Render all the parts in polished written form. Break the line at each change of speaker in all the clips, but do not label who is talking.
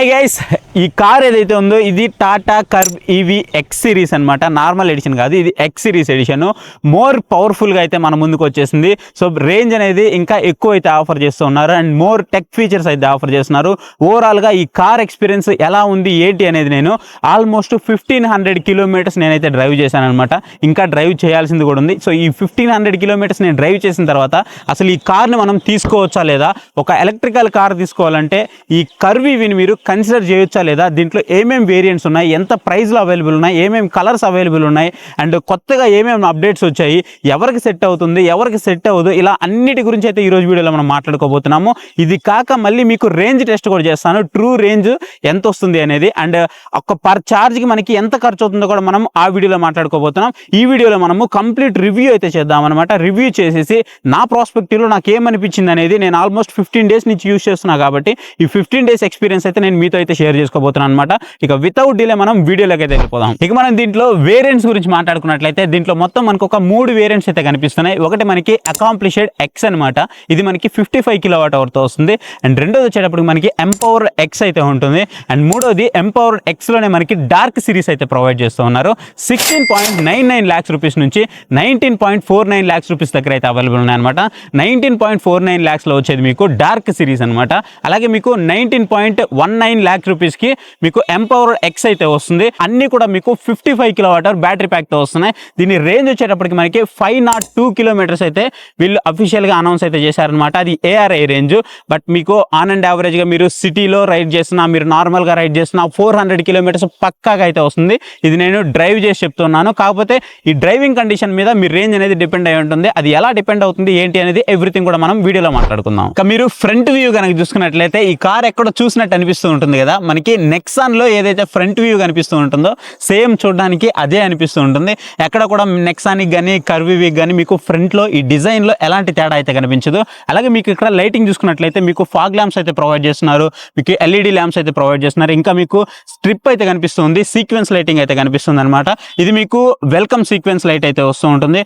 Hi guys, ఈ car ఏదైతే ఉందో ఇది Tata curve EV X series అనమాట. నార్మల్ ఎడిషన్ కాదు, ఇది ఎక్స్ సిరీస్ ఎడిషన్. మోర్ పవర్ఫుల్గా అయితే మన ముందుకు వచ్చేసింది. సో రేంజ్ అనేది ఇంకా ఎక్కువ అయితే ఆఫర్ చేస్తూ ఉన్నారు అండ్ మోర్ టెక్ ఫీచర్స్ అయితే ఆఫర్ చేస్తున్నారు. ఓవరాల్గా ఈ కార్ ఎక్స్పీరియన్స్ ఎలా ఉంది ఏంటి అనేది నేను ఆల్మోస్ట్ 1500 కిలోమీటర్స్ నేనైతే డ్రైవ్ చేశాను అనమాట. ఇంకా డ్రైవ్ చేయాల్సింది కూడా ఉంది. సో ఈ 1500 కిలోమీటర్స్ నేను డ్రైవ్ చేసిన తర్వాత అసలు ఈ కార్ని మనం తీసుకోవచ్చా లేదా, ఒక ఎలక్ట్రికల్ కార్ తీసుకోవాలంటే ఈ కర్వ్ ఈవీని మీరు కన్సిడర్ చేయొచ్చా లేదా, దీంట్లో ఏమేమి వేరియంట్స్ ఉన్నాయి, ఎంత ప్రైస్లో అవైలబుల్ ఉన్నాయి, ఏమేమి కలర్స్ అవైలబుల్ ఉన్నాయి అండ్ కొత్తగా ఏమేమి అప్డేట్స్ వచ్చాయి, ఎవరికి సెట్ అవుతుంది ఎవరికి సెట్ అవ్వదు, ఇలా అన్నిటి గురించి అయితే ఈరోజు వీడియోలో మనం మాట్లాడుకోబోతున్నాము. ఇది కాక మళ్ళీ మీకు రేంజ్ టెస్ట్ కూడా చేస్తాను, ట్రూ రేంజ్ ఎంత వస్తుంది అనేది అండ్ ఒక పర్ ఛార్జ్కి మనకి ఎంత ఖర్చు అవుతుందో కూడా మనం ఆ వీడియోలో మాట్లాడుకోబోతున్నాం. ఈ వీడియోలో మనము కంప్లీట్ రివ్యూ అయితే చేద్దాం అనమాట. రివ్యూ చేసేసి నా ప్రాస్పెక్టివ్లో నాకు ఏమనిపించింది అనేది, నేను ఆల్మోస్ట్ 15 డేస్ నుంచి యూస్ చేస్తున్నా కాబట్టి ఈ 15 డేస్ ఎక్స్పీరియన్స్ అయితే నేను మీతో అయితే షేర్ చేసుకోబోతున్నాను అనమాట. ఇక వితౌట్ డిలే మనం వీడియోలోకి అయితే వెళ్ళిపోదాం. ఇక మనం దీంట్లో వేరియంట్స్ గురించి మాట్లాడుకున్నట్లయితే దీంట్లో మొత్తం మనకు ఒక 3 వేరియంట్స్ అయితే కనిపిస్తున్నాయి. ఒకటి మనకి అకాంప్లిష్డ్ ఎక్స్ అనమాట, ఇది మనకి 55 kWh వస్తుంది అండ్ రెండోది వచ్చేటప్పుడు మనకి ఎంపవర్ ఎక్స్ అయితే ఉంటుంది అండ్ మూడోది ఎంపవర్ ఎక్స్ లోనే మనకి డార్క్ సిరీస్ అయితే ప్రొవైడ్ చేస్తూ ఉన్నారు. 16.99 lakhs రూపీస్ నుంచి 19.49 lakhs రూపీస్ దగ్గర అయితే అవైలబుల్ ఉన్నాయన్నమాట. 19.49 lakhs లో వచ్చేది మీకు డార్క్ సిరీస్ అనమాట. అలాగే మీకు 19.19 lakhs రూపీస్కి మీకు ఎంపవర్ ఎక్స్ అయితే వస్తుంది. అన్ని కూడా మీకు 55 kWh బ్యాటరీ ప్యాక్తో వస్తున్నాయి. దీని రేంజ్ వచ్చేటప్పటికి మనకి 502 కిలోమీటర్స్ అయితే వీళ్ళు అఫీషియల్గా అనౌన్స్ అయితే చేశారనమాట. అది ఏఆర్ఐ రేంజ్. బట్ మీకు ఆన్ అండ్ యావరేజ్గా మీరు సిటీలో రైడ్ చేసినా, మీరు నార్మల్గా రైడ్ చేసినా 400 కిలోమీటర్స్ పక్కాగా అయితే వస్తుంది. ఇది నేను డ్రైవ్ చేసి చెప్తున్నాను. కాకపోతే ఈ డ్రైవింగ్ కండిషన్ మీద మీ రేంజ్ అనేది డిపెండ్ అయి ఉంటుంది. అది ఎలా డిపెండ్ అవుతుంది ఏంటి అనేది ఎవ్రీథింగ్ కూడా మనం వీడియోలో మాట్లాడుకుందాం. ఇక మీరు ఫ్రంట్ వ్యూ కనుక చూసుకున్నట్లయితే ఈ కార్ ఎక్కడ చూసినట్టు అనిపిస్తూ ఉంటుంది కదా, మనకి నెక్సాన్లో ఏదైతే ఫ్రంట్ వ్యూ కనిపిస్తూ ఉంటుందో సేమ్ చూడడానికి అదే అనిపిస్తూ ఉంటుంది. ఎక్కడ కూడా నెక్సాన్కి కానీ కర్వీకి కానీ మీకు ఫ్రంట్లో ఈ డిజైన్లో ఎలాంటి తేడా అయితే కనిపించదు. అలాగే మీకు ఇక్కడ లైటింగ్ చూసుకున్నట్లయితే మీకు ఫాగ్ ల్యాంప్స్ అయితే ప్రొవైడ్ చేస్తున్నారు, మీకు ఎల్ఈడి ల్యాంప్స్ అయితే ప్రొవైడ్ చేస్తున్నారు. ఇంకా మీకు స్ట్రిప్ అయితే కనిపిస్తుంది, సీక్వెన్స్ లైటింగ్ అయితే కనిపిస్తుంది అనమాట. ఇది మీకు వెల్కమ్ సీక్వెన్స్ లైట్ అయితే వస్తూ ఉంటుంది.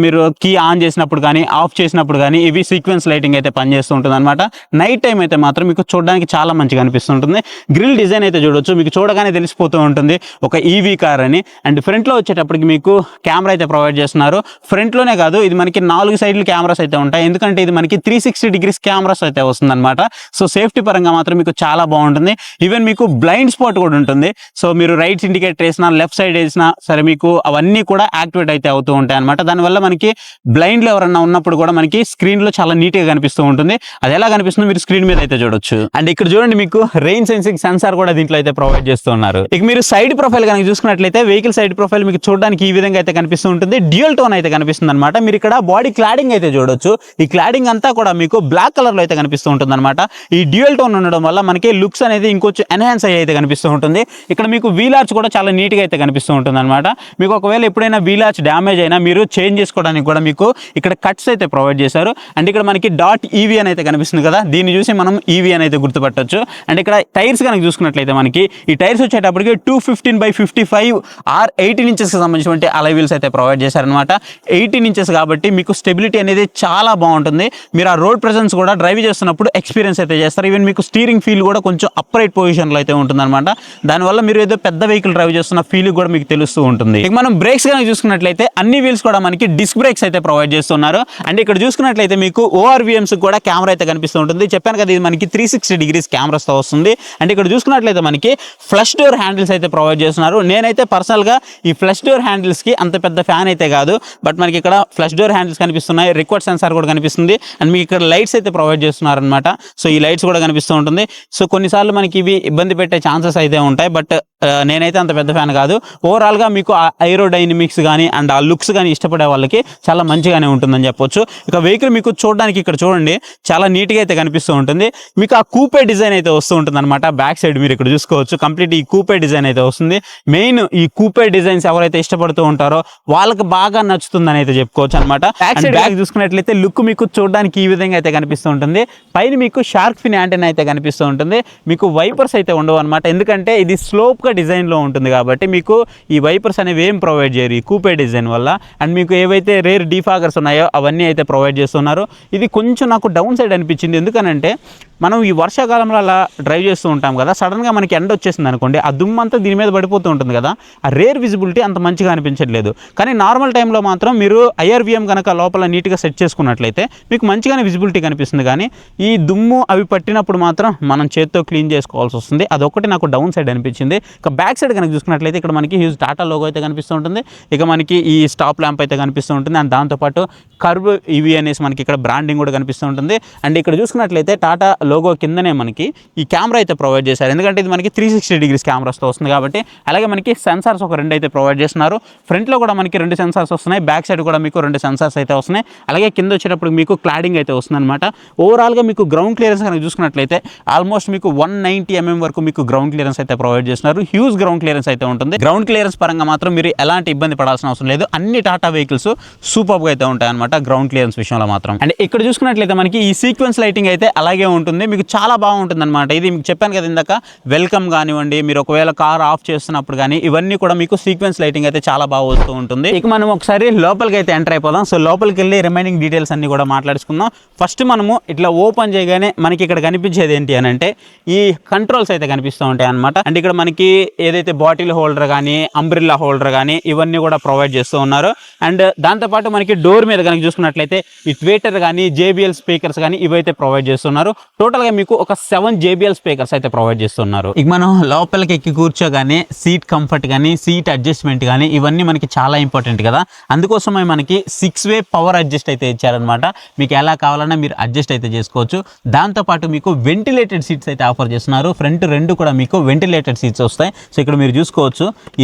మీరు కీ ఆన్ చేసినప్పుడు కానీ ఆఫ్ చేసినప్పుడు కానీ ఇవి సీక్వెన్స్ లైటింగ్ అయితే పనిచేస్తూ ఉంటుంది అనమాట. నైట్ టైం అయితే మాత్రం మీకు చూడడానికి చాలా మంచిగా అనిపిస్తుంటుంది. గ్రిల్ డిజైన్ అయితే చూడొచ్చు, మీకు చూడగానే తెలిసిపోతూ ఉంటుంది ఒక ఈవీ కార్ అని. అండ్ ఫ్రంట్లో వచ్చేటప్పటికి మీకు కెమెరా అయితే ప్రొవైడ్ చేస్తున్నారు. ఫ్రంట్లోనే కాదు, ఇది మనకి 4 సైడ్లు కెమెరాస్ అయితే ఉంటాయి. ఎందుకంటే ఇది మనకి 360 degrees కెమెరాస్ అయితే వస్తుంది అనమాట. సో సేఫ్టీ పరంగా మాత్రం మీకు చాలా బాగుంటుంది. ఈవెన్ మీకు బ్లైండ్ స్పాట్ కూడా ఉంటుంది. సో మీరు రైట్ ఇండికేటర్ వేసినా, లెఫ్ట్ సైడ్ వేసినా సరే మీకు అవన్నీ కూడా యాక్టివేట్ అయితే అవుతూ ఉంటాయి అనమాట. దానివల్ల మనకి బ్లైండ్లో ఎవరన్నా ఉన్నప్పుడు కూడా మనకి స్క్రీన్లో చాలా నీట్గా కనిపిస్తూ ఉంటుంది. అది ఎలా కనిపిస్తుందో మీరు స్క్రీన్ మీద అయితే చూడొచ్చు. అండ్ ఇక్కడ చూడండి, మీకు రెయిన్ సెన్సింగ్ సెన్సార్ కూడా దీంట్లో అయితే ప్రొవైడ్ చేస్తున్నారు. ఇక మీరు సైడ్ ప్రొఫైల్ కనుక చూసుకున్నట్లయితే వెహికల్ సైడ్ ప్రొఫైల్ మీకు చూడడానికి ఈ విధంగా అయితే కనిపిస్తూ ఉంటుంది. డ్యూయల్ టోన్ అయితే కనిపిస్తుంది అనమాట. మీరు ఇక్కడ బాడీ క్లాడింగ్ అయితే చూడొచ్చు. ఈ క్లాడింగ్ అంతా కూడా మీకు బ్లాక్ కలర్ లో అయితే కనిపిస్తూ ఉంటుంది అనమాట. ఈ డ్యూయల్ టోన్ ఉండడం వల్ల మనకి లుక్స్ అనేది ఇంకొంచెం ఎన్హాన్స్ అయ్యి అయితే కనిపిస్తూ ఉంటుంది. ఇక్కడ మీకు వీల్ ఆర్చ్ కూడా చాలా నీట్ గా అయితే కనిపిస్తూ ఉంటుంది అనమాట. మీకు ఒకవేళ ఎప్పుడైనా వీల్ ఆర్చ్ డ్యామేజ్ అయినా మీరు చేంజ్ చేసుకోవడానికి కూడా మీకు ఇక్కడ కట్స్ అయితే ప్రొవైడ్ చేశారు. అండ్ ఇక్కడ మనకి డాట్ ఈవీ అని అయితే కనిపిస్తుంది కదా, దీన్ని చూసి మనం ఈవీ అని అయితే గుర్తుపట్టొచ్చు. అండ్ ఇక్కడ టైర్స్ కనుక చూసుకున్నట్లయితే మనకి ఈ టైర్స్ వచ్చేటప్పటికి 215/55 ఆర్ 18 ఇంచెస్ సంబంధించినటువంటి అలై వీల్స్ అయితే ప్రొవైడ్ చేశారనమాట. 18 ఇంచెస్ కాబట్టి మీకు స్టెబిలిటీ అనేది చాలా బాగుంటుంది. మీరు ఆ రోడ్ ప్రెజెన్స్ కూడా డ్రైవ్ చేస్తున్నప్పుడు ఎక్స్పీరియన్స్ అయితే చేస్తారు. ఈవెన్ మీకు స్టీరింగ్ ఫీల్ కూడా కొంచెం అప్రైట్ పొజిషన్లో అయితే ఉంటుంది అనమాట. దానివల్ల మీరు ఏదో పెద్ద వెహికల్ డ్రైవ్ చేస్తున్న ఫీల్ కూడా మీకు తెలుస్తూ ఉంటుంది. ఇక మనం బ్రేక్స్ కనుక చూసుకున్నట్లయితే అన్ని వీల్స్ కూడా మనకి డిస్క్ బ్రేక్స్ అయితే ప్రొవైడ్ చేస్తున్నారు. అండ్ ఇక్కడ చూసుకున్నట్లయితే మీకు ఓఆర్వీఎంస్ కూడా కెమెరా అయితే కనిపిస్తూ ఉంటుంది. చెప్పాను కదా, ఇది మనకి 360 degrees కెమెరాస్తో వస్తుంది. అండ్ ఇక్కడ చూసుకున్నట్లయితే మనకి ఫ్లష్ డోర్ హ్యాండిల్స్ అయితే ప్రొవైడ్ చేస్తున్నారు. నేనైతే పర్సనల్గా ఈ ఫ్లష్ డోర్ హ్యాండిల్స్కి అంత పెద్ద ఫ్యాన్ అయితే కాదు, బట్ మనకి ఇక్కడ ఫ్లష్ డోర్ హ్యాండిల్స్ కనిపిస్తున్నాయి, రికార్డ్ సెన్సార్ కూడా కనిపిస్తుంది అండ్ మీకు ఇక్కడ లైట్స్ అయితే ప్రొవైడ్ చేస్తున్నారు అనమాట. సో ఈ లైట్స్ కూడా కనిపిస్తూ ఉంటుంది. సో కొన్నిసార్లు మనకి ఇవి ఇబ్బంది పెట్టే ఛాన్సెస్ అయితే ఉంటాయి, బట్ నేనైతే అంత పెద్ద ఫ్యాన్ కాదు. ఓవరాల్గా మీకు ఆ ఏరోడైనమిక్స్ కానీ అండ్ ఆ లుక్స్ కానీ ఇష్టపడే వాళ్ళకి చాలా మంచిగానే ఉంటుందని చెప్పొచ్చు. ఇక వెహికల్ మీకు చూడడానికి ఇక్కడ చూడండి చాలా నీట్గా అయితే కనిపిస్తూ ఉంటుంది. మీకు ఆ కూపే డిజైన్ అయితే వస్తూ ఉంటుంది అనమాట. బ్యాక్ సైడ్ మీరు ఇక్కడ చూసుకోవచ్చు, కంప్లీట్ ఈ కూపే డిజైన్ అయితే వస్తుంది. మెయిన్ ఈ కూపే డిజైన్స్ ఎవరైతే ఇష్టపడుతూ ఉంటారో వాళ్ళకి బాగా నచ్చుతుందని అయితే చెప్పుకోవచ్చు అనమాట. బ్యాక్ చూసుకున్నట్లయితే లుక్ మీకు చూడడానికి ఈ విధంగా అయితే కనిపిస్తూ ఉంటుంది. పైన మీకు షార్క్ ఫిన్ యాంటెన్నా అయితే కనిపిస్తూ ఉంటుంది. మీకు వైపర్స్ అయితే ఉండవు అనమాట, ఎందుకంటే ఇది స్లోప్గా ఎక్కువగా డిజైన్లో ఉంటుంది కాబట్టి మీకు ఈ వైపర్స్ అనేవి ఏం ప్రొవైడ్ చేయరు ఈ కూపే డిజైన్ వల్ల. అండ్ మీకు ఏవైతే రేర్ డిఫాగర్స్ ఉన్నాయో అవన్నీ అయితే ప్రొవైడ్ చేస్తున్నారు. ఇది కొంచెం నాకు డౌన్ సైడ్ అనిపించింది. ఎందుకనంటే మనం ఈ వర్షాకాలంలో అలా డ్రైవ్ చేస్తూ ఉంటాం కదా, సడన్గా మనకి ఎండ వచ్చేసింది అనుకోండి, ఆ దుమ్మంతా దీని మీద పడిపోతూ ఉంటుంది కదా, ఆ రేర్ విజిబిలిటీ అంత మంచిగా అనిపించట్లేదు. కానీ నార్మల్ టైంలో మాత్రం మీరు IRVM కనుక లోపల నీట్గా సెట్ చేసుకున్నట్లయితే మీకు మంచిగానే విజిబిలిటీ కనిపిస్తుంది. కానీ ఈ దుమ్ము అవి పట్టినప్పుడు మాత్రం మనం చేత్తో క్లీన్ చేసుకోవాల్సి వస్తుంది. అదొకటి నాకు డౌన్ సైడ్ అనిపించింది. ఇక బ్యాక్ సైడ్ కనుక చూసుకున్నట్లయితే ఇక్కడ మనకి హ్యూజ్ టాటా లోగో అయితే కనిపిస్తూ ఉంటుంది. ఇక మనకి ఈ స్టాప్ ల్యాంప్ అయితే కనిపిస్తూ ఉంటుంది. అండ్ దాంతోపాటు కర్వ్ ఇవి అనేసి మనకి ఇక్కడ బ్రాండింగ్ కూడా కనిపిస్తూ ఉంటుంది. అండ్ ఇక్కడ చూసుకున్నట్లయితే టాటా లోగో కిందనే మనకి ఈ కెమెరా అయితే ప్రొవైడ్ చేశారు. ఎందుకంటే ఇది మనకి 360 డిగ్రీస్ కెమెరాస్తో వస్తుంది కాబట్టి. అలాగే మనకి సెన్సార్స్ ఒక 2 అయితే ప్రొవైడ్ చేస్తున్నారు. ఫ్రంట్లో కూడా మనకి 2 సెన్సార్స్ వస్తున్నాయి, బ్యాక్ సైడ్ కూడా మీకు 2 సెన్సార్స్ అయితే వస్తున్నాయి. అలాగే కింద వచ్చేటప్పుడు మీకు క్లాడింగ్ అయితే వస్తుంది అనమాట. ఓవరాల్గా మీకు గ్రౌండ్ క్లియరెన్స్ కనుక చూసుకున్నట్లయితే ఆల్మోస్ట్ మీకు 190 mm వరకు మీకు గ్రౌండ్ క్లియరెన్స్ అయితే ప్రొవైడ్ చేస్తున్నారు. హ్యూజ్ గ్రౌండ్ క్లియరెన్స్ అయితే ఉంటుంది. గ్రౌండ్ క్లియరెన్స్ పరంగా మాత్రం మీరు ఎలాంటి ఇబ్బంది పడాల్సిన అవసరం లేదు. అన్ని టాటా వెహికల్స్ సూపర్గా అయితే ఉంటాయి అనమాట గ్రౌండ్ క్లియరెన్స్ విషయంలో మాత్రం. అండ్ ఇక్కడ చూసుకున్నట్లయితే మనకి ఈ సీక్వెన్స్ లైటింగ్ అయితే అలాగే ఉంటుంది, మీకు చాలా బాగుంటుంది అనమాట. ఇది మీకు చెప్పాను కదా ఇందాక, వెల్కమ్ కానివ్వండి, మీరు ఒకవేళ కార్ ఆఫ్ చేస్తున్నప్పుడు కానీ ఇవన్నీ కూడా మీకు సీక్వెన్స్ లైటింగ్ అయితే చాలా బాగా వస్తూ ఉంటుంది. ఇక మనం ఒకసారి లోపలికి అయితే ఎంటర్ అయిపోదాం. సో లోపలికి వెళ్ళి రిమైనింగ్ డీటెయిల్స్ అన్ని కూడా మాట్లాడుకుందాం. ఫస్ట్ మనము ఇట్లా ఓపెన్ చేయగానే మనకి ఇక్కడ కనిపించేది ఏంటి అని అంటే ఈ కంట్రోల్స్ అయితే కనిపిస్తూ ఉంటాయి అనమాట. అండ్ ఇక్కడ మనకి ఏదైతే బాటిల్ హోల్డర్ కానీ అంబ్రిల్లా హోల్డర్ కానీ ఇవన్నీ కూడా ప్రొవైడ్ చేస్తూ ఉన్నారు. అండ్ దాంతోపాటు మనకి డోర్ మీద కనుక చూసుకున్నట్లయితే ఈ ట్వేటర్ కానీ JBL స్పీకర్స్ కానీ ఇవైతే ప్రొవైడ్ చేస్తున్నారు. టోటల్గా మీకు ఒక 7 JBL స్పీకర్స్ అయితే ప్రొవైడ్ చేస్తున్నారు. ఇక మనం లోపలికి ఎక్కి కూర్చోగానే సీట్ కంఫర్ట్ కానీ సీట్ అడ్జస్ట్మెంట్ కానీ ఇవన్నీ మనకి చాలా ఇంపార్టెంట్ కదా, అందుకోసమే మనకి 6-way పవర్ అడ్జస్ట్ అయితే ఇచ్చారనమాట. మీకు ఎలా కావాలన్నా మీరు అడ్జస్ట్ అయితే చేసుకోవచ్చు. దాంతోపాటు మీకు వెంటిలేటెడ్ సీట్స్ అయితే ఆఫర్ చేస్తున్నారు. ఫ్రంట్ 2 కూడా మీకు వెంటిలేటెడ్ సీట్స్ వస్తాయి. సో ఇక్కడ మీరు చూసుకోవచ్చు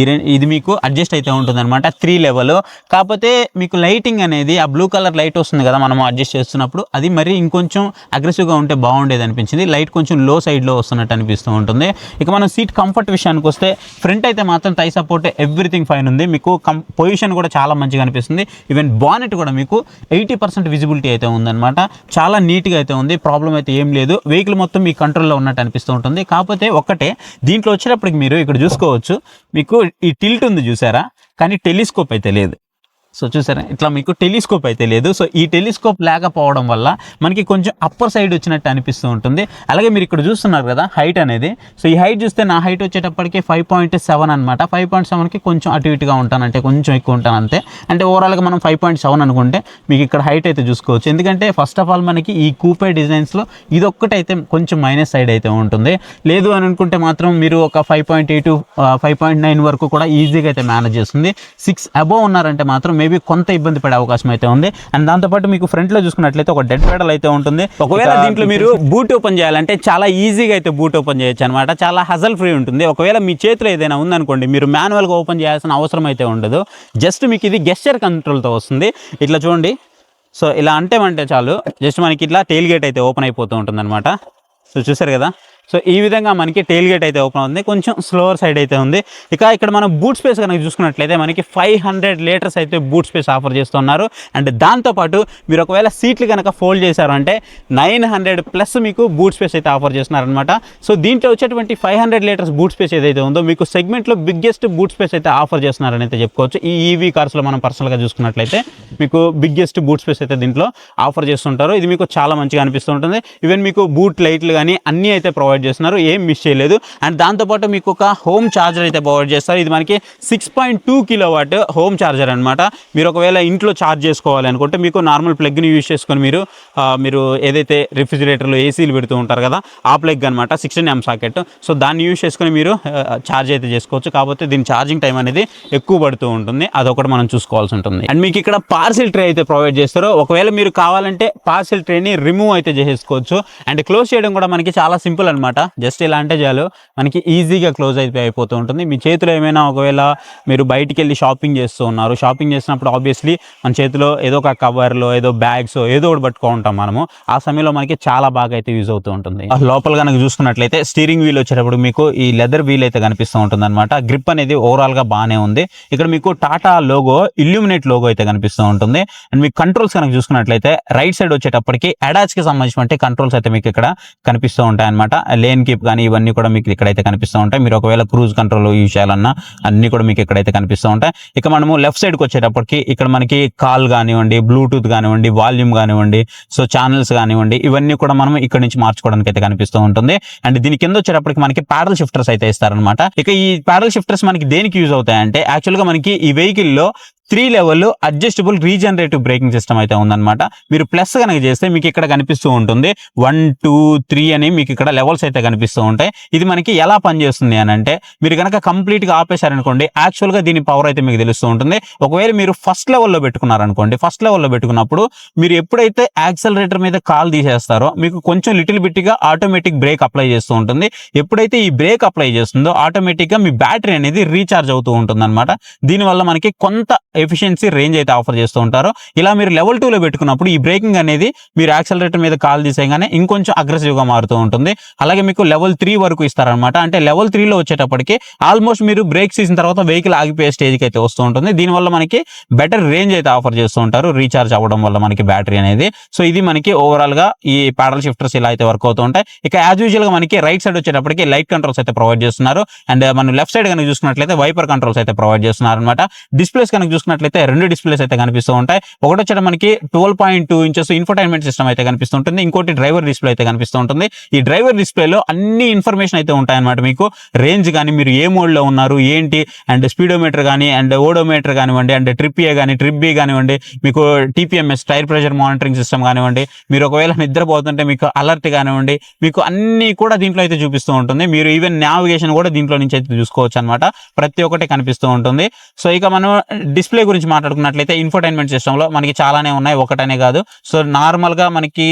ఇది మీకు అడ్జస్ట్ అయితే ఉంటుంది అనమాట 3 లెవెల్. కాకపోతే మీకు లైటింగ్ అనేది ఆ బ్లూ కలర్ లైట్ వస్తుంది కదా మనం అడ్జస్ట్ చేస్తున్నప్పుడు, అది మరి ఇంకొంచెం అగ్రెసివ్గా ఉంటే బాగుండేది అనిపించింది. లైట్ కొంచెం లో సైడ్లో వస్తున్నట్టు అనిపిస్తూ ఉంటుంది. ఇక మనం సీట్ కంఫర్ట్ విషయానికి వస్తే ఫ్రంట్ అయితే మాత్రం థై సపోర్ట్ ఎవ్రీథింగ్ ఫైన్ ఉంది. మీకు పొజిషన్ కూడా చాలా మంచిగా అనిపిస్తుంది. ఈవెన్ బానెట్ కూడా మీకు 80% విజిబిలిటీ అయితే ఉందన్నమాట. చాలా నీట్గా అయితే ఉంది, ప్రాబ్లం అయితే ఏం లేదు. వెహికల్ మొత్తం మీ కంట్రోల్లో ఉన్నట్టు అనిపిస్తూ ఉంటుంది. కాకపోతే ఒక్కటే దీంట్లో వచ్చేటప్పటికి మీరు ఇక్కడ చూసుకోవచ్చు, మీకు ఈ టిల్ట్ ఉంది చూసారా, కానీ టెలిస్కోప్ అయితే లేదు. సో చూసారా ఇట్లా మీకు టెలిస్కోప్ అయితే లేదు. సో ఈ టెలిస్కోప్ లేకపోవడం వల్ల మనకి కొంచెం అప్పర్ సైడ్ వచ్చినట్టు అనిపిస్తూ ఉంటుంది. అలాగే మీరు ఇక్కడ చూస్తున్నారు కదా హైట్ అనేది, సో ఈ హైట్ చూస్తే నా హైట్ వచ్చేటప్పటికి 5.7 అనమాట. 5.7కి కొంచెం అటు ఇటుగా ఉంటాను, అంటే కొంచెం ఎక్కువ ఉంటాను అంతే. అంటే ఓవరాల్గా మనం 5.7 అనుకుంటే మీకు ఇక్కడ హైట్ అయితే చూసుకోవచ్చు. ఎందుకంటే ఫస్ట్ ఆఫ్ ఆల్ మనకి ఈ కూపే డిజైన్స్లో ఇదొక్కటైతే కొంచెం మైనస్ సైడ్ అయితే ఉంటుంది. లేదు అని అనుకుంటే మాత్రం మీరు ఒక 5.8 5.9 వరకు కూడా ఈజీగా అయితే మేనేజ్ చేస్తుంది. 6 అబోవ్ ఉన్నారంటే మాత్రం మేబీ కొంత ఇబ్బంది పడే అవకాశం అయితే ఉంది. అండ్ దాంతోపాటు మీకు ఫ్రంట్ లో చూసుకున్నట్లయితే ఒక డెడ్ పెడల్ అయితే ఉంటుంది. ఒకవేళ దీంట్లో మీరు బూట్ ఓపెన్ చేయాలంటే చాలా ఈజీగా అయితే బూట్ ఓపెన్ చేయొచ్చు అనమాట. చాలా హజల్ ఫ్రీ ఉంటుంది. ఒకవేళ మీ చేతిలో ఏదైనా ఉందనుకోండి, మీరు మాన్యువల్గా ఓపెన్ చేయాల్సిన అవసరం అయితే ఉండదు. జస్ట్ మీకు ఇది గెస్చర్ కంట్రోల్తో వస్తుంది. ఇట్లా చూడండి, సో ఇలా అంటే చాలు, జస్ట్ మనకి ఇట్లా టెయిల్ గేట్ అయితే ఓపెన్ అయిపోతూ ఉంటుంది అనమాట. సో చూసారు కదా, సో ఈ విధంగా మనకి టెయిల్ గేట్ అయితే ఓపెన్ అవుతుంది. కొంచెం స్లోవర్ సైడ్ అయితే ఉంది. ఇక ఇక్కడ మనం బూట్ స్పేస్ కనుక చూసుకున్నట్లయితే మనకి 500 లీటర్స్ అయితే బూట్ స్పేస్ ఆఫర్ చేస్తున్నారు. అండ్ దాంతోపాటు మీరు ఒకవేళ సీట్లు కనుక ఫోల్డ్ చేశారంటే 900+ మీకు బూట్ స్పేస్ అయితే ఆఫర్ చేస్తున్నారనమాట. సో దీంట్లో వచ్చేటువంటి 500 లీటర్స్ బూట్ స్పేస్ ఏదైతే ఉందో మీకు సెగ్మెంట్లో బిగ్గెస్ట్ బూట్ స్పేస్ అయితే ఆఫర్ చేస్తున్నారని అయితే చెప్పుకోవచ్చు. ఈ ఈవీ కార్స్లో మనం పర్సనల్గా చూసుకున్నట్లయితే మీకు బిగ్గెస్ట్ బూట్ స్పేస్ అయితే దీంట్లో ఆఫర్ చేస్తుంటారు. ఇది మీకు చాలా మంచిగా అనిపిస్తూ ఉంటుంది. ఈవెన్ మీకు బూట్ లైట్లు కానీ అన్నీ అయితే ప్రొవైడ్ చేస్తున్నారు, ఏం మిస్ చేయలేదు. అండ్ దాంతోపాటు మీకు ఒక హోమ్ ఛార్జర్ అయితే ప్రొవైడ్ చేస్తారు. ఇది మనకి 6.2 kW హోమ్ ఛార్జర్ అనమాట. మీరు ఒకవేళ ఇంట్లో ఛార్జ్ చేసుకోవాలి అనుకుంటే మీకు నార్మల్ ప్లగ్ని యూజ్ చేసుకొని మీరు ఏదైతే రిఫ్రిజిరేటర్లో ఏసీలు పెడుతూ ఉంటారు కదా, ఆ ప్లగ్ అనమాట 16 amp సాకెట్. సో దాన్ని యూజ్ చేసుకొని మీరు ఛార్జ్ అయితే చేసుకోవచ్చు. కాకపోతే దీని ఛార్జింగ్ టైం అనేది ఎక్కువ పడుతూ ఉంటుంది, అదొకటి మనం చూసుకోవాల్సి ఉంటుంది. అండ్ మీకు ఇక్కడ పార్సిల్ ట్రే అయితే ప్రొవైడ్ చేస్తారు. ఒకవేళ మీరు కావాలంటే పార్సిల్ ట్రేని రిమూవ్ అయితే చేసుకోవచ్చు. అండ్ క్లోజ్ చేయడం కూడా మనకి చాలా సింపుల్ అనమాట. జస్ట్ ఇలా అంటే చాలు మనకి ఈజీగా క్లోజ్ అయిపోతూ ఉంటుంది. మీ చేతిలో ఏమైనా ఒకవేళ మీరు బయటికి వెళ్ళి షాపింగ్ చేస్తూ ఉన్నారు, షాపింగ్ చేసినప్పుడు ఆబ్వియస్లీ మన చేతిలో ఏదో ఒక కవర్లో ఏదో బ్యాగ్స్ ఏదో ఒకటి పట్టుకుంటాం మనము. ఆ సమయంలో మనకి చాలా బాగా అయితే యూజ్ అవుతూ ఉంటుంది. లోపల కనుక చూసుకున్నట్లయితే స్టీరింగ్ వీల్ వచ్చేటప్పుడు మీకు ఈ లెదర్ వీల్ అయితే కనిపిస్తూ ఉంటుంది అనమాట. గ్రిప్ అనేది ఓవరాల్ గా బాగానే ఉంది. ఇక్కడ మీకు టాటా లోగో, ఇల్యూమినేట్ లోగో అయితే కనిపిస్తూ ఉంటుంది. అండ్ మీకు కంట్రోల్స్ కనుక చూసుకున్నట్లయితే రైట్ సైడ్ వచ్చేటప్పటికి అడాచ్ కి సంబంధించిన కంట్రోల్స్ అయితే మీకు ఇక్కడ కనిపిస్తూ ఉంటాయి అనమాట. లేన్ కీప్ కానీ ఇవన్నీ కూడా మీకు ఇక్కడైతే కనిపిస్తూ ఉంటాయి. మీరు ఒకవేళ క్రూజ్ కంట్రోల్ యూజ్ చేయాలన్నా అన్ని కూడా మీకు ఇక్కడైతే కనిపిస్తూ ఉంటాయి. ఇక మనము లెఫ్ట్ సైడ్కి వచ్చేటప్పటికి ఇక్కడ మనకి కాల్ కానివ్వండి, బ్లూటూత్ కానివ్వండి, వాల్యూమ్ కానివ్వండి, సో ఛానల్స్ కానివ్వండి, ఇవన్నీ కూడా మనం ఇక్కడ నుంచి మార్చుకోవడానికి అయితే కనిపిస్తూ ఉంటుంది. అండ్ దీని కింద వచ్చేటప్పటికి మనకి ప్యాడల్ షిఫ్టర్స్ అయితే ఇస్తారనమాట. ఇక ఈ ప్యాడల్ షిఫ్టర్స్ మనకి దేనికి యూజ్ అవుతాయంటే యాక్చువల్గా మనకి ఈ వెహికల్ లో 3 level adjustable regenerative braking system అయితే ఉందన్నమాట. మీరు ప్లస్ కనుక చేస్తే మీకు ఇక్కడ కనిపిస్తూ ఉంటుంది 1, 2, 3 అని మీకు ఇక్కడ లెవెల్స్ అయితే కనిపిస్తూ ఉంటాయి. ఇది మనకి ఎలా పనిచేస్తుంది అని అంటే మీరు కనుక కంప్లీట్ గా ఆపేశారనుకోండి, యాక్చువల్ గా దీని పవర్ అయితే మీకు తెలుస్తూ ఉంటుంది. ఒకవేళ మీరు ఫస్ట్ లెవెల్లో పెట్టుకున్నారనుకోండి, ఫస్ట్ లెవెల్లో పెట్టుకున్నప్పుడు మీరు ఎప్పుడైతే యాక్సలరేటర్ మీద కాల్ తీసేస్తారో మీకు కొంచెం లిటిల్ బిట్ గా ఆటోమేటిక్ బ్రేక్ అప్లై చేస్తూ ఉంటుంది. ఎప్పుడైతే ఈ బ్రేక్ అప్లై చేస్తుందో ఆటోమేటిక్ గా మీ బ్యాటరీ అనేది రీఛార్జ్ అవుతూ ఉంటుంది అనమాట. దీనివల్ల మనకి కొంత ఎఫిషియన్సీ రేంజ్ అయితే ఆఫర్ చేస్తూ ఉంటారు. ఇలా మీరు లెవెల్ 2లో పెట్టుకున్నప్పుడు ఈ బ్రేకింగ్ అనేది మీరు యాక్సలరేటర్ మీద కాల్ తీసేయగానే ఇంకొంచెం అగ్రెసివ్ గా మారుతూ ఉంటుంది. అలాగే మీకు లెవెల్ 3 వరకు ఇస్తారనమాట. అంటే లెవెల్ 3లో వచ్చేటప్పటికి ఆల్మోస్ట్ మీరు బ్రేక్ చేసిన తర్వాత వెహికల్ ఆగిపోయే స్టేజ్కి అయితే వస్తూ ఉంటుంది. దీనివల్ల మనకి బెటర్ రేంజ్ అయితే ఆఫర్ చేస్తూ ఉంటారు రీఛార్జ్ అవ్వడం వల్ల మనకి బ్యాటరీ అనేది. సో ఇది మనకి ఓవరాల్ గా ఈ ప్యాడల్ షిఫ్టర్స్ ఇలా అయితే వర్క్ అవుతూ ఉంటాయి. ఇక యాజ్ యూజువల్ గా మనకి రైట్ సైడ్ వచ్చేటప్పటికి లైట్ కంట్రోల్స్ అయితే ప్రొవైడ్ చేస్తున్నారు. అండ్ మనం లెఫ్ట్ సైడ్ కనుక చూసుకున్నట్లయితే వైపర్ కంట్రోల్స్ అయితే ప్రొవైడ్ చేస్తున్నారు అనమాట. డిస్ప్లేస్ కనుక చూసుకున్నట్లయితే 2 డిస్ప్లేస్ అయితే కనిపిస్తూ ఉంటాయి. ఒకటి వచ్చేట మనకి 12.2 ఇంచెస్ ఇన్ఫోటైన్మెంట్ సిస్టమ్ అయితే కనిపిస్తుంటుంది. ఇంకోటి డ్రైవర్ డిస్ప్లే అయితే కనిపిస్తూ ఉంటుంది. ఈ డ్రైవర్ డిస్ప్లేలో అన్ని ఇన్ఫర్మేషన్ అయితే ఉంటాయన్నమాట. మీకు రేంజ్ కానీ, మీరు ఏ మోడ్ లో ఉన్నారు ఏంటి, అండ్ స్పీడోమీటర్ కానీ, అండ్ ఓడోమీటర్ కానివ్వండి, అండ్ ట్రిప్ ఏ కానీ, ట్రిప్ బి కానివ్వండి, మీకు TPMS tyre pressure monitoring system కానివ్వండి, మీరు ఒకవేళ నిద్రపోతుంటే మీకు అలర్ట్ కానివ్వండి, మీకు అన్ని కూడా దీంట్లో అయితే చూపిస్తూ ఉంటుంది. మీరు ఈవెన్ నావిగేషన్ కూడా దీంట్లో నుంచి అయితే చూసుకోవచ్చు అనమాట. ప్రతి ఒక్కటి కనిపిస్తూ ఉంటుంది. సో ఇక మనం డిస్ప్లే గురించి మాట్లాడుకున్నట్లయితే ఇన్ఫోటైన్మెంట్ సిస్టమ్ లో మనకి చాలానే ఉన్నాయి, ఒకటనే కాదు. సో నార్మల్ గా మనకి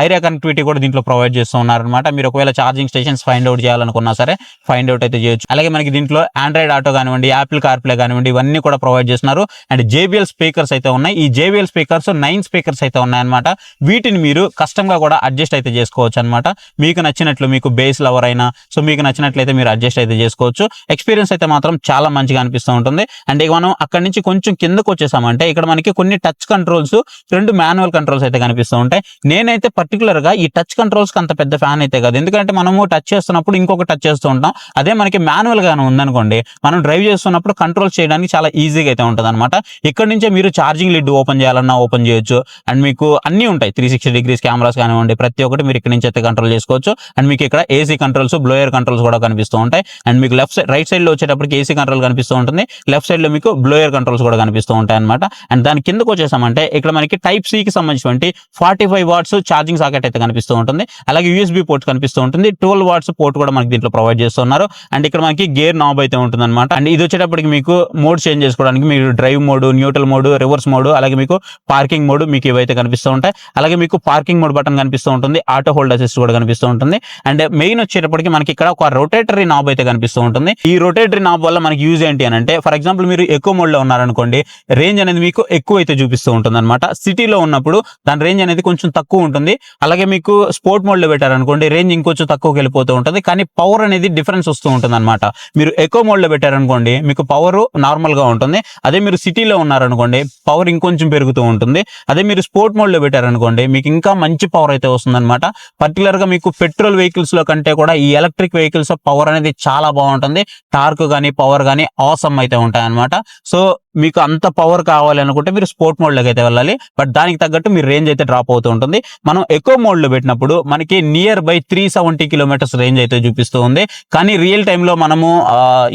ఐరియా కనెక్టివిటీ కూడా దీంట్లో ప్రొవైడ్ చేస్తూ ఉన్నారనమాట. మీరు ఒకవేళ ఛార్జింగ్ స్టేషన్స్ ఫైండ్ అవుట్ చేయాలనుకున్నా సరే ఫైండ్ అవుట్ అయితే చేయొచ్చు. అలాగే మనకి దీంట్లో ఆండ్రాయిడ్ ఆటో కానివ్వండి, యాపిల్ కార్ప్లే కానివ్వండి, ఇవన్నీ కూడా ప్రొవైడ్ చేస్తున్నారు. అండ్ JBL స్పీకర్స్ అయితే ఉన్నాయి. ఈ JBL స్పీకర్స్ 9 స్పీకర్స్ అయితే ఉన్నాయన్నమాట. వీటిని మీరు కస్టమ్ గా కూడా అడ్జస్ట్ అయితే చేసుకోవచ్చు అనమాట. మీకు నచ్చినట్లు, మీకు బేస్ లవర్ అయినా సో మీకు నచ్చినట్లయితే మీరు అడ్జస్ట్ అయితే చేసుకోవచ్చు. ఎక్స్పీరియన్స్ అయితే మాత్రం చాలా మంచిగా అనిపిస్తూ ఉంటుంది. అండ్ ఇక మనం అక్కడి నుంచి కొంచెం కిందకు వచ్చేసామంటే ఇక్కడ మనకి కొన్ని టచ్ కంట్రోల్స్, 2 మాన్యువల్ కంట్రోల్స్ అయితే కనిపిస్తూ ఉంటాయి. నేనైతే పర్టికులర్ గా ఈ టచ్ కంట్రోల్స్ కి అంత పెద్ద ఫ్యాన్ అయితే కాదు. ఎందుకంటే మనము టచ్ చేస్తున్నప్పుడు ఇంకొక టచ్ చేస్తూ ఉంటాం. అదే మనకి మాన్యువల్ గానే ఉందనుకోండి, మనం డ్రైవ్ చేస్తున్నప్పుడు కంట్రోల్ చేయడానికి చాలా ఈజీగా అయితే ఉంటుంది అనమాట. ఇక్కడ నుంచే మీరు ఛార్జింగ్ లిడ్ ఓపెన్ చేయాలన్నా ఓపెన్ చేయొచ్చు. అండ్ మీకు అన్ని ఉంటాయి, 360 డిగ్రీస్ కెమెరాస్ కానివ్వండి, ప్రతి ఒక్కటి మీరు ఇక్కడ నుంచి అయితే కంట్రోల్ చేసుకోవచ్చు. అండ్ మీకు ఇక్కడ ఏసీ కంట్రోల్స్, బ్లోయర్ కంట్రోల్స్ కూడా కనిపిస్తూ ఉంటాయి. అండ్ మీకు లెఫ్ట్ సైడ్, రైట్ సైడ్ లో వచ్చేటప్పటికి ఏసీ కంట్రోల్ కనిపిస్తూ ఉంటుంది. లెఫ్ట్ సైడ్ లో మీకు బ్లోయర్ కంట్రోల్స్ కూడా కనిపిస్తూ ఉంటాయి అనమాట. అండ్ దాని కిందకు వచ్చేసామంటే ఇక్కడ మనకి టైప్ సి కి సంబంధించినటువంటి 45 వాట్స్ ఛార్జింగ్ సాకెట్ అయితే కనిపిస్తూ ఉంటుంది. అలాగే USB పోర్ట్ కనిపిస్తూ ఉంటుంది. 12 వాట్స్ పోర్ట్ కూడా మనకి దీంట్లో ప్రొవైడ్ చేస్తున్నారు. అండ్ ఇక్కడ మనకి గేర్ నాబ్ అయితే ఉంటుంది అనమాట. అండ్ ఇది వచ్చేటప్పటికి మీకు మోడ్ చేంజ్ చేసుకోవడానికి మీరు drive mode, neutral mode, reverse mode, అలాగే మీకు పార్కింగ్ మోడ్ మీకు ఇవైతే కనిపిస్తూ ఉంటాయి. అలాగే మీకు పార్కింగ్ మోడ్ బటన్ కనిపిస్తూ ఉంటుంది. ఆటో హోల్డ్ అసిస్ట్ కూడా కనిపిస్తూ ఉంటుంది. అండ్ మెయిన్ వచ్చేటప్పటికి మనకి ఇక్కడ ఒక రొటేటరీ నాబ్ అయితే కనిపిస్తూ ఉంటుంది. ఈ రొటేటరీ నాబ్ వల్ల మనకి యూజ్ ఏంటి అని అంటే, ఫర్ ఎగ్జాంపుల్ మీరు ఎక్కువ మోడ్ లో ఉన్నారనుకోండి, రేంజ్ అనేది మీకు ఎక్కువ అయితే చూపిస్తూ ఉంటుంది అనమాట. సిటీలో ఉన్నప్పుడు దాని రేంజ్ అనేది కొంచెం తక్కువ ఉంటుంది. అలాగే మీకు స్పోర్ట్ మోడ్ లో పెట్టారనుకోండి, రేంజ్ ఇంకొంచెం తక్కువకి వెళ్ళిపోతూ ఉంటుంది. కానీ పవర్ అనేది డిఫరెన్స్ వస్తూ ఉంటుంది అనమాట. మీరు ఎక్కువ మోడ్ లో పెట్టారనుకోండి, మీకు పవర్ నార్మల్ గా ఉంటుంది. అదే మీరు సిటీలో ఉన్నారనుకోండి, పవర్ ఇంకొంచెం పెరుగుతూ ఉంటుంది. అదే మీరు స్పోర్ట్ మోడ్ లో పెట్టారనుకోండి, మీకు ఇంకా మంచి పవర్ అయితే వస్తుంది అనమాట. పర్టికులర్ గా మీకు పెట్రోల్ వెహికల్స్ లో కంటే కూడా ఈ ఎలక్ట్రిక్ వెహికల్స్ పవర్ అనేది చాలా బాగుంటుంది. టార్క్ గానీ, పవర్ గానీ ఆసమ్ అయితే ఉంటాయి అనమాట. సో మీకు అంత పవర్ కావాలి అనుకుంటే మీరు స్పోర్ట్ మోడ్ లోకి అయితే వెళ్ళాలి. బట్ దానికి తగ్గట్టు మీరు రేంజ్ అయితే డ్రాప్ అవుతూ ఉంటుంది. మనం ఎక్కువ మోడ్ లో పెట్టినప్పుడు మనకి నియర్ బై 370 కిలోమీటర్స్ రేంజ్ అయితే చూపిస్తూ ఉంది. కానీ రియల్ టైమ్ లో మనము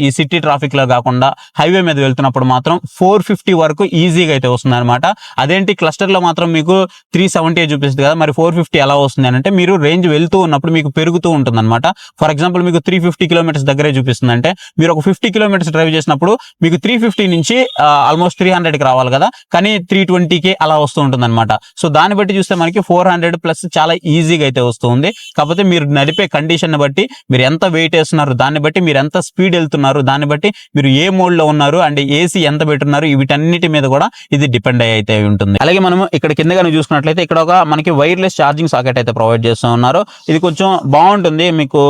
ఈ సిటీ ట్రాఫిక్ లో కాకుండా హైవే మీద వెళ్తున్నప్పుడు మాత్రం 450 వరకు ఈజీగా అయితే వస్తుంది అనమాట. అదేంటి క్లస్టర్ లో మాత్రం మీకు 370 చూపిస్తుంది కదా, మరి 450 ఎలా వస్తుంది అని అంటే, మీరు రేంజ్ వెళ్తూ ఉన్నప్పుడు మీకు పెరుగుతూ ఉంటుంది అనమాట. ఫర్ ఎగ్జాంపుల్ మీకు 350 కిలోమీటర్స్ దగ్గరే చూపిస్తుంది అంటే, మీరు ఒక 50 కిలోమీటర్స్ డ్రైవ్ చేసినప్పుడు మీకు 350 నుంచి ఆల్మోస్ట్ 300కి రావాలి కదా, కానీ 320కి అలా వస్తూ ఉంటుంది అనమాట. సో దాన్ని బట్టి చూస్తే మనకి 400 ప్లస్ చాలా ఈజీగా అయితే వస్తుంది. కాకపోతే మీరు నడిపే కండిషన్ బట్టి, మీరు ఎంత వెయిట్ వేస్తున్నారు దాన్ని బట్టి, మీరు ఎంత స్పీడ్ వెళ్తున్నారు దాన్ని బట్టి, మీరు ఏ మోడ్ లో ఉన్నారు అండ్ ఏసీ ఎంత పెట్టున్నారు, వీటన్నిటి మీద కూడా ఇది డిపెండ్ అయ్యి అయితే ఉంటుంది. అలాగే మనం ఇక్కడ కిందగా చూసుకున్నట్లయితే ఇక్కడ ఒక మనకి వైర్లెస్ ఛార్జింగ్ సాకెట్ అయితే ప్రొవైడ్ చేస్తూ ఉన్నారు. ఇది కొంచెం బాగుంటుంది, మీకు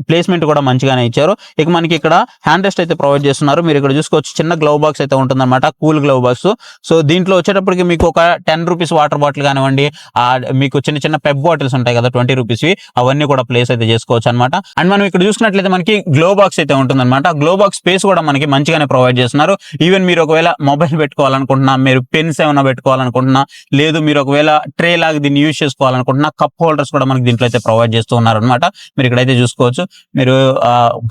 ప్లేస్మెంట్ కూడా మంచిగానే ఇచ్చారు. ఇక మనకి ఇక్కడ హ్యాండ్ రెస్ట్ అయితే ప్రొవైడ్ చేస్తున్నారు. మీరు ఇక్కడ చూసుకోవచ్చు, చిన్న గ్లవ్ బాక్స్ అయితే అయితే ఉంటుందన్నమాట, కూల్ గ్లవ్ బాక్స్. సో దీంట్లో వచ్చేటప్పటికి మీకు ఒక 10 రూపీస్ వాటర్ బాటిల్ కానివ్వండి, మీకు చిన్న చిన్న పెప్ బాటిల్స్ ఉంటాయి కదా 20 రూపీస్, అవన్నీ కూడా ప్లేస్ అయితే చేసుకోవచ్చు అనమాట. అండ్ మనం ఇక్కడ చూసుకున్నట్లయితే మనకి గ్లో బాక్స్ అయితే ఉంటుందన్నమాట. గ్లో బాక్స్ స్పేస్ కూడా మనకి మంచిగానే ప్రొవైడ్ చేస్తున్నారు. ఈవెన్ మీరు ఒకవేళ మొబైల్ పెట్టుకోవాలనుకుంటున్నా, మీరు పెన్స్ ఏమైనా పెట్టుకోవాలనుకుంటున్నా, లేదు మీరు ఒకవేళ ట్రే లాగా దీన్ని యూజ్ చేసుకోవాలనుకుంటున్నా, కప్ హోల్డర్స్ కూడా మనకి దీంట్లో అయితే ప్రొవైడ్ చేస్తూ ఉన్నారు అనమాట. మీరు ఇక్కడైతే చూసుకోవచ్చు. మీరు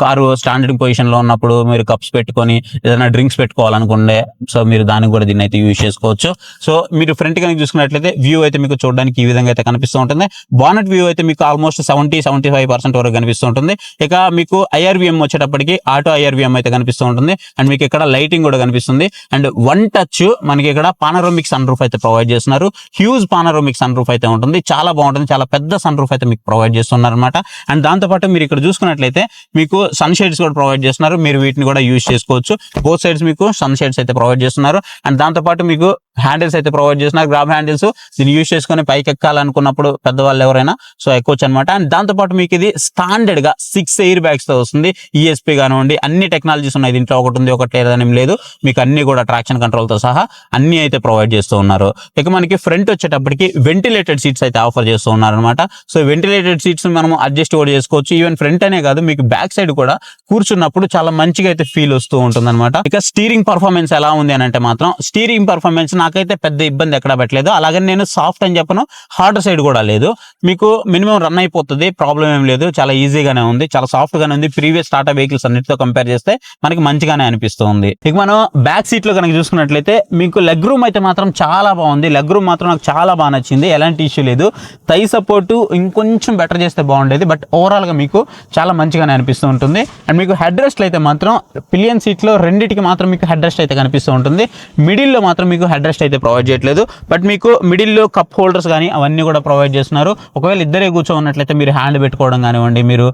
కారు స్టాండింగ్ పొజిషన్ లో ఉన్నప్పుడు మీరు కప్స్ పెట్టుకొని ఏదైనా డ్రింక్స్ పెట్టుకోవాలనుకుంటే, సో మీరు దానికి కూడా దీన్ని అయితే యూజ్ చేసుకోవచ్చు. సో మీరు ఫ్రంట్ కనుక చూసుకున్నట్లయితే వ్యూ అయితే మీకు చూడడానికి ఈ విధంగా అయితే కనిపిస్తూ ఉంటుంది. బానెట్ వ్యూ అయితే మీకు ఆల్మోస్ట్ 70-75% వరకు కనిపిస్తూ ఉంటుంది. ఇక మీకు IRVM వచ్చేటప్పటికి ఆటో IRVM అయితే కనిపిస్తూ ఉంటుంది. అండ్ మీకు ఇక్కడ లైటింగ్ కూడా కనిపిస్తుంది. అండ్ వన్ టచ్ మనకి ఇక్కడ పానరోమిక్ సన్ రూఫ్ అయితే ప్రొవైడ్ చేస్తున్నారు. హ్యూజ్ పానరోమిక్ సన్ రూఫ్ అయితే ఉంటుంది. చాలా బాగుంటుంది. చాలా పెద్ద సన్ రూఫ్ అయితే మీకు ప్రొవైడ్ చేస్తున్నారు అనమాట. అండ్ దాంతోపాటు మీరు ఇక్కడ చూసుకున్నట్లయితే మీకు సన్ షేడ్స్ కూడా ప్రొవైడ్ చేస్తున్నారు. మీరు వీటిని కూడా యూజ్ చేసుకోవచ్చు. బోత్ సైడ్స్ మీకు సన్ షేడ్స్ అయితే ప్రొవైడ్ చేస్తున్నారు. అండ్ దాంతోపాటు మీకు హ్యాండిల్స్ అయితే ప్రొవైడ్ చేస్తున్నారు. గ్రాబ్ హ్యాండిల్స్, దీన్ని యూజ్ చేసుకుని పైకి ఎక్కాలనుకున్నప్పుడు పెద్దవాళ్ళు ఎవరైనా సో ఎక్కొచ్చు అనమాట. అండ్ దాంతోపాటు మీకు ఇది స్టాండర్డ్ గా 6 ఎయిర్ బ్యాగ్స్ తో వస్తుంది. ESP కానివ్వండి, అన్ని టెక్నాలజీస్ ఉన్నాయి దీంట్లో. ఒకటి ఉంది, ఒకటి లేదని లేదు. మీకు అన్ని కూడా ట్రాక్షన్ కంట్రోల్ తో సహా అన్ని అయితే ప్రొవైడ్ చేస్తూ ఉన్నారు. ఇక మనకి ఫ్రంట్ వచ్చేటప్పటికి వెంటిలేటెడ్ సీట్స్ అయితే ఆఫర్ చేస్తూ ఉన్నారు అనమాట. సో వెంటిలేటెడ్ సీట్స్ మనం అడ్జస్ట్ కూడా చేసుకోవచ్చు. ఈవెన్ ఫ్రంట్ అనే కాదు, మీకు బ్యాక్ సైడ్ కూడా కూర్చున్నప్పుడు చాలా మంచిగా అయితే ఫీల్ వస్తూ ఉంటుంది అనమాట. ఇక స్టీరింగ్ పర్ఫార్మెన్స్ ఎలా ఉంది అని అంటే మాత్రం, స్టీరింగ్ పర్ఫార్మెన్స్ నాకైతే పెద్ద ఇబ్బంది ఎక్కడ పెట్టలేదు. అలాగే నేను సాఫ్ట్ అని చెప్పను, హార్డ్ సైడ్ కూడా లేదు. మీకు మినిమం రన్ అయిపోతుంది, ప్రాబ్లం ఏం లేదు. చాలా ఈజీగానే ఉంది, చాలా సాఫ్ట్ గానే ఉంది. ప్రీవియస్ టాటా వెహికల్స్ అన్నిటితో కంపేర్ చేస్తే మనకి మంచిగానే అనిపిస్తుంది. ఇక మనం బ్యాక్ సీట్ లో కనుక చూసుకున్నట్లయితే మీకు లెగ్ రూమ్ అయితే మాత్రం చాలా బాగుంది. లెగ్ రూమ్ మాత్రం నాకు చాలా బాగా నచ్చింది. ఎలాంటి ఇష్యూ లేదు. థై సపోర్ట్ ఇంకొంచెం బెటర్ చేస్తే బాగుండేది, బట్ ఓవరాల్ గా మీకు చాలా మంచిగానే అనిపిస్తూ ఉంటుంది. అండ్ మీకు హెడ్ రెస్ట్ అయితే మాత్రం పిలియన్ సీట్ లో రెండింటికి మాత్రం మీకు హెడ్ రెస్ట్ అయితే కనిపిస్తూ ఉంటుంది. మిడిల్ లో మాత్రం మీకు హెడ్ రెస్ట్ అయితే ప్రొవైడ్ చేయట్లేదు, బట్ మీకు మిడిల్ లో కప్ హోల్డర్స్ కానీ అవన్నీ కూడా ప్రొవైడ్ చేస్తున్నారు. ఒకవేళ ఇద్దరే కూర్చోన్నట్లయితే మీరు హ్యాండ్ పెట్టుకోవడం కానివ్వండి, మీరు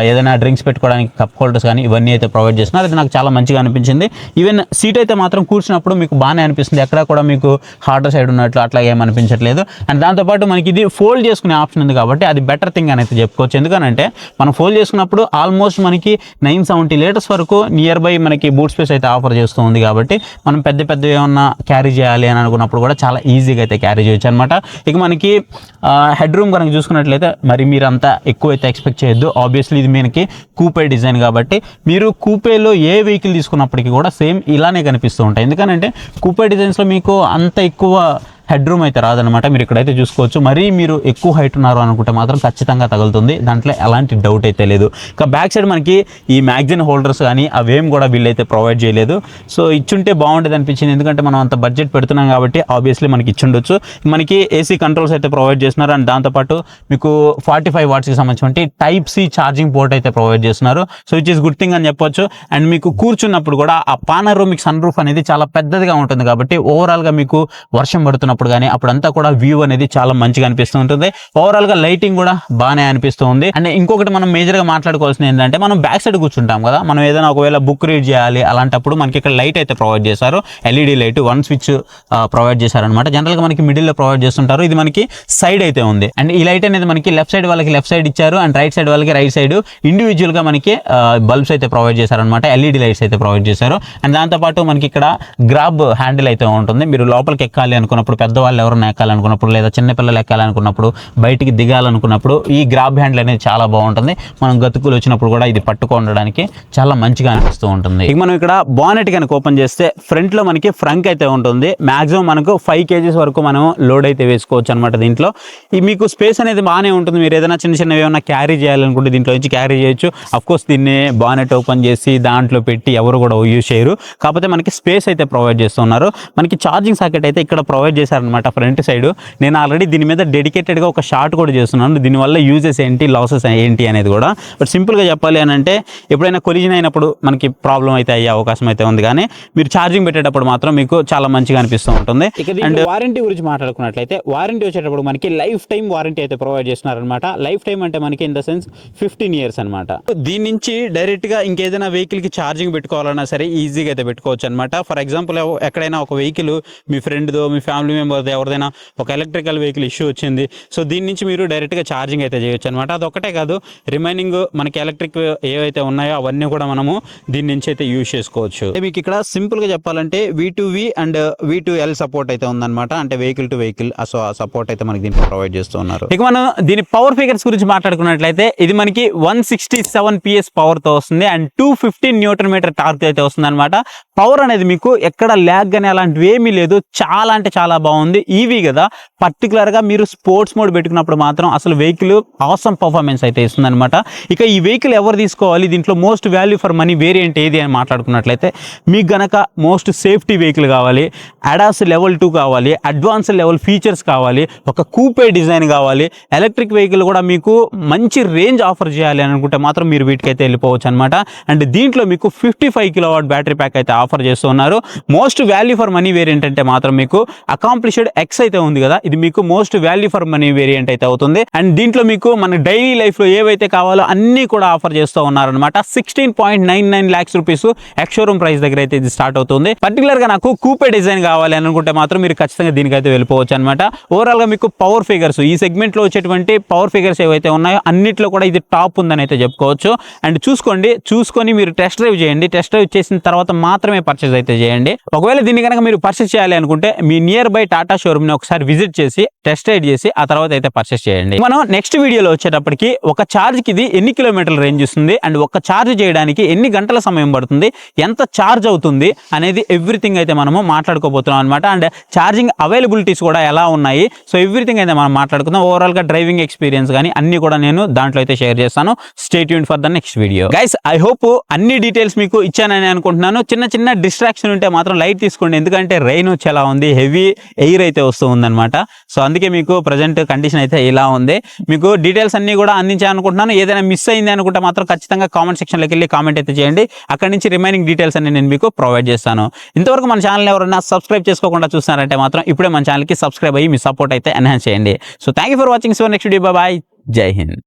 ఏదైనా డ్రింక్స్ పెట్టుకోవడానికి కప్ హోల్డర్స్ కానీ ఇవన్నీ అయితే ప్రొవైడ్ చేస్తున్నారు. అది నాకు చాలా మంచిగా అనిపించింది. ఈవెన్ సీట్ అయితే మాత్రం కూర్చున్నప్పుడు మీకు బాగానే అనిపిస్తుంది. ఎక్కడ కూడా మీకు హార్డర్ సైడ్ ఉన్నట్లు అట్లా ఏమనిపించట్లేదు. అండ్ దాంతోపాటు మనకి ఇది ఫోల్డ్ చేసుకునే ఆప్షన్ ఉంది కాబట్టి అది బెటర్ థింగ్ అని అయితే చెప్పుకోవచ్చు. ఎందుకనంటే మనం ఫోల్డ్ చేసుకున్నప్పుడు ఆల్మోస్ట్ మనకి 970 లీటర్స్ వరకు నియర్ బై మనకి బూట్ స్పేస్ అయితే ఆఫర్ చేస్తూ ఉంది. కాబట్టి మనం పెద్ద పెద్ద ఏమన్నా క్యారీ చేయాలి అని అనుకున్నప్పుడు కూడా చాలా ఈజీగా అయితే క్యారీ చేయొచ్చు అనమాట. ఇక మనకి హెడ్ రూమ్ కనుక చూసుకున్నట్లయితే మరి మీరు అంతా ఎక్కువ అయితే ఎక్స్పెక్ట్ చేయొద్దు. ఆబ్వియస్లీ ఇది మనకి కూపే డిజైన్ కాబట్టి మీరు కూపేలో ఏ వెహికల్ తీసుకున్నప్పటికీ కూడా సేమ్ ఇలానే కనిపిస్తూ ఉంటాయి. ఎందుకంటే కూపే డిజైన్స్లో మీకు అంత ఎక్కువ హెడ్ రూమ్ అయితే రాదనమాట. మీరు ఇక్కడైతే చూసుకోవచ్చు. మరీ మీరు ఎక్కువ హైట్ ఉన్నారు అనుకుంటే మాత్రం ఖచ్చితంగా తగులుతుంది, దాంట్లో ఎలాంటి డౌట్ అయితే లేదు. ఇక బ్యాక్ సైడ్ మనకి ఈ మ్యాగజైన్ హోల్డర్స్ కానీ అవేం కూడా వీళ్ళైతే ప్రొవైడ్ చేయలేదు. సో ఇచ్చుంటే బాగుండేది అనిపించింది, ఎందుకంటే మనం అంత బడ్జెట్ పెడుతున్నాం కాబట్టి ఆబ్వియస్లీ మనకి ఇచ్చుండొచ్చు. మనకి AC కంట్రోల్స్ అయితే ప్రొవైడ్ చేస్తున్నారు. అండ్ దాంతోపాటు మీకు 45 వాట్స్కి సంబంధించి Type-C ఛార్జింగ్ పోర్ట్ అయితే ప్రొవైడ్ చేస్తున్నారు. So which is good thing అని చెప్పొచ్చు. అండ్ మీకు కూర్చున్నప్పుడు కూడా ఆ పానరోమిక్ సన్ రూఫ్ అనేది చాలా పెద్దదిగా ఉంటుంది కాబట్టి ఓవరాల్గా మీకు వర్షం పడుతున్నప్పుడు కానీ అప్పుడంతా కూడా వ్యూ అనేది చాలా మంచిగా అనిపిస్తూ ఉంటుంది. ఓవరాల్ గా లైటింగ్ కూడా బాగానే అనిపిస్తూ ఉంది. అండ్ ఇంకొకటి మనం మేజర్ గా మాట్లాడుకోవాల్సింది ఏంటంటే, మనం బ్యాక్ సైడ్ కూర్చుంటాం కదా, మనం ఏదైనా ఒకవేళ బుక్ రీడ్ చేయాలి అలాంటప్పుడు మనకి ఇక్కడ లైట్ అయితే ప్రొవైడ్ చేశారు. LED లైట్ 1 స్విచ్ ప్రొవైడ్ చేశారనమాట. జనరల్ గా మనకి మిడిల్ లో ప్రొవైడ్ చేస్తుంటారు, ఇది మనకి సైడ్ అయితే ఉంది. అండ్ ఈ లైట్ అనేది మనకి లెఫ్ట్ సైడ్ వాళ్ళకి లెఫ్ట్ సైడ్ ఇచ్చారు, అండ్ రైట్ సైడ్ వాళ్ళకి రైట్ సైడ్ ఇండివిజువల్ గా మనకి బల్బ్స్ అయితే ప్రొవైడ్ చేశారనమాట. LED లైట్స్ అయితే ప్రొవైడ్ చేశారు. అండ్ దాంతోపాటు మనకి ఇక్కడ గ్రాబ్ హ్యాండిల్ అయితే ఉంటుంది. మీరు లోపలికి ఎక్కాలి అనుకున్నప్పుడు, పెద్దవాళ్ళు ఎవరైనా ఎక్కాలనుకున్నప్పుడు, లేదా చిన్నపిల్లలు ఎక్కాలనుకున్నప్పుడు, బయటికి దిగాలనుకున్నప్పుడు ఈ గ్రాబ్ హ్యాండిల్ అనేది చాలా బాగుంటుంది. మనం గతుకులు వచ్చినప్పుడు కూడా ఇది పట్టుకోవడానికి చాలా మంచిగా అనిపిస్తూ ఉంటుంది. ఇక మనం ఇక్కడ బానెట్ కనుక ఓపెన్ చేస్తే ఫ్రంట్ లో మనకి ఫ్రంక్ అయితే ఉంటుంది. మాక్సిమం మనకు 5 kgs వరకు మనం లోడ్ అయితే వేసుకోవచ్చు అనమాట. దీంట్లో ఈ మీకు స్పేస్ అనేది బాగానే ఉంటుంది. మీరు ఏదైనా చిన్న చిన్నవి ఏమైనా క్యారీ చేయాలనుకుంటే దీంట్లో నుంచి క్యారీ చేయొచ్చు. అఫ్కోర్స్ దీన్ని బానెట్ ఓపెన్ చేసి దాంట్లో పెట్టి ఎవరు కూడా యూజ్ చేయరు. కాకపోతే మనకి స్పేస్ అయితే ప్రొవైడ్ చేస్తున్నారు. మనకి ఛార్జింగ్ సాకెట్ అయితే ఇక్కడ ప్రొవైడ్ చేశారనమాట ఫ్రంట్ సైడ్. నేను ఆల్రెడీ దీని మీద డెడికేటెడ్గా ఒక షార్ట్ కూడా చేస్తున్నాను, దీనివల్ల యూజెస్ ఏంటి, లాసెస్ ఏంటి అనేది కూడా. బట్ సింపుల్గా చెప్పాలి అని అంటే, ఎప్పుడైనా కొలిజన్ అయినప్పుడు మనకి ప్రాబ్లం అయితే అయ్యే అవకాశం అయితే ఉంది, కానీ మీరు ఛార్జింగ్ పెట్టేటప్పుడు మాత్రం మీకు చాలా మంచిగా అనిపిస్తూ ఉంటుంది. అండ్ వారంటీ గురించి మాట్లాడుకున్నట్లయితే, వారంటీ వచ్చేటప్పుడు మనకి లైఫ్ టైం వారంటీ అయితే ప్రొవైడ్ చేస్తున్నారనమాట. లైఫ్ టైం అంటే మనకి ఇన్ ద సెన్స్ 15 years అనమాట. దీని నుంచి డైరెక్ట్గా ఇంకేదైనా వెహికల్కి ఛార్జింగ్ పెట్టుకోవాలన్నా సరే ఈజీగా అయితే పెట్టుకోవచ్చు అనమాట. ఫర్ ఎగ్జాంపుల్ ఎక్కడైనా ఒక వెహికల్ మీ ఫ్రెండ్దో, మీ ఫ్యామిలీ మెంబర్ ఎవరిదైనా ఒక ఎలక్ట్రికల్ వెహికల్ ఇష్యూ వచ్చింది, సో దీని నుంచి మీరు డైరెక్ట్గా ఛార్జింగ్ అయితే చేయొచ్చు అనమాట. అదొక్కటే కాదు, రిమైనింగ్ మనకి ఎలక్ట్రిక్ ఏవైతే ఉన్నాయో అవన్నీ కూడా మనము దీని నుంచి అయితే యూజ్ చేసుకోవచ్చు. మీకు ఇక్కడ సింపుల్గా చెప్పాలంటే V2V అండ్ V2L సపోర్ట్ అయితే ఉందన్నమాట, అంటే వెహికల్ టు వెహికల్. సో ఆ సపోర్ట్ అయితే మనకి దీంట్లో ప్రొవైడ్ చేస్తూ ఉన్నారు. ఇక మనం దీని పవర్ ఫిగర్స్ గురించి మాట్లాడుకున్నట్లయితే ఇది మనకి 167 PS పవర్తో వస్తుంది అండ్ 250 Nm టార్క్ అయితే వస్తుంది అనమాట. పవర్ అనేది మీకు ఎక్కడ ల్యాగ్ కానీ అలాంటివి ఏమీ లేదు, చాలా అంటే చాలా బాగుంది. ఈవీ కదా, పర్టికులర్గా మీరు స్పోర్ట్స్ మోడ్ పెట్టుకున్నప్పుడు మాత్రం అసలు వెహికల్ ఆసమ్ పర్ఫార్మెన్స్ అయితే ఇస్తుంది అనమాట. ఇక ఈ వెహికల్ ఎవరు తీసుకోవాలి, దీంట్లో most value for money variant ఏది అని మాట్లాడుకున్నట్లయితే మీకు గనక మోస్ట్ సేఫ్టీ వెహికల్ కావాలి, అడాస్ లెవెల్ 2 కావాలి, అడ్వాన్స్ లెవెల్ ఫీచర్స్ కావాలి, ఒక కూపే డిజైన్ కావాలి, ఎలక్ట్రిక్ వెహికల్ కూడా మీకు మంచి రేంజ్ ఆఫర్ చేయాలి అని అనుకుంటే మాత్రం మీరు వీటికైతే వెళ్ళిపోవచ్చు అనమాట. అండ్ దీంట్లో మీకు 55 kW బ్యాటరీ ప్యాక్ అయితే ఆఫర్ చేస్తూ ఉన్నారు. Most value for money variant అంటే మాత్రం మీకు అకాంప్లిష్డ్ ఎక్స్ అయితే ఉంది కదా, ఇది మీకు most value for money variant అయితే అవుతుంది. అండ్ దీంట్లో మీకు మన డైలీ లైఫ్ లో ఏవైతే కావాలో అన్ని కూడా ఆఫర్ చేస్తూ ఉన్నారనమాట. 16.99 lakhs rupees ex showroom price దగ్గర అయితే ఇది స్టార్ట్ అవుతుంది. పర్టికులర్ గా నాకు కూపే డిజైన్ కావాలి అని అనుకుంటే మాత్రం మీరు ఖచ్చితంగా దీనికైతే వెళ్ళిపోవచ్చు అనమాట. ఓవరాల్ గా మీకు పవర్ ఫిగర్స్ ఈ సెగ్మెంట్ లో వచ్చేటువంటి పవర్ ఫిగర్స్ ఏవైతే ఉన్నాయో అన్నిట్లో కూడా ఇది టాప్ ఉందని అయితే చెప్పుకోవచ్చు. అండ్ చూసుకొని మీరు టెస్ట్ డ్రైవ్ చేయండి. టెస్ట్ డ్రైవ్ చేసిన తర్వాత మాత్రమే పర్చేస్ అయితే చేయండి. ఒకవేళ దీన్ని కనుక మీరు పర్చేస్ చేయాలి అనుకుంటే మీ నియర్ బై టాటా షోరూమ్ ని ఒకసారి విజిట్ చేసి టెస్ట్ రైడ్ చేసి ఆ తర్వాత అయితే పర్చేస్ చేయండి. మనం నెక్స్ట్ వీడియోలో వచ్చేటప్పటికి ఒక ఛార్జ్ కి ఇది ఎన్ని కిలోమీటర్ల రేంజ్ ఇస్తుంది అండ్ ఒక ఛార్జ్ చేయడానికి ఎన్ని గంటల సమయం పడుతుంది, ఎంత ఛార్జ్ అవుతుంది అనేది ఎవ్రీథింగ్ అయితే మనము మాట్లాడుకోబోతున్నాం అనమాట. అండ్ ఛార్జింగ్ అవైలబిలిటీస్ కూడా ఎలా ఉన్నాయి, సో ఎవ్రీథింగ్ అయితే మనం మాట్లాడుకుందాం. ఓవరాల్ గా డ్రైవింగ్ ఎక్స్పీరియన్స్ కానీ అన్ని కూడా నేను దాంట్లో అయితే షేర్ చేస్తాను. Stay tuned for the next video guys. I hope అన్ని డీటెయిల్స్ మీకు ఇచ్చానని అనుకుంటున్నాను. చిన్న డిస్ట్రాక్షన్ ఉంటే మాత్రం లైట్ తీసుకోండి, ఎందుకంటే రైన్ వచ్చేలా ఉంది, హెవీ ఎయిర్ అయితే వస్తూ ఉందన్నమాట. సో అందుకే మీకు ప్రజెంట్ కండిషన్ అయితే ఇలా ఉంది. మీకు డీటెయిల్స్ అన్ని కూడా అందించాలనుకుంటున్నాను. ఏదైనా మిస్ అయింది అనుకుంటే మాత్రం ఖచ్చితంగా కామెంట్ సెక్షన్లోకి వెళ్ళి కామెంట్ అయితే చేయండి. అక్కడ నుంచి రిమైనింగ్ డీటెయిల్స్ అన్ని నేను మీకు ప్రొవైడ్ చేస్తాను. ఇంతవరకు మన ఛానల్ ఎవరైనా సబ్స్క్రైబ్ చేసుకోకుండా చూస్తున్నారంటే మాత్రం ఇప్పుడే మన ఛానల్కి సబ్స్క్రైబ్ అయ్యి మీ సపోర్ట్ అయితే ఎన్హాన్స్ చేయండి. So thank you for watching. So next video, bye, జై హింద్.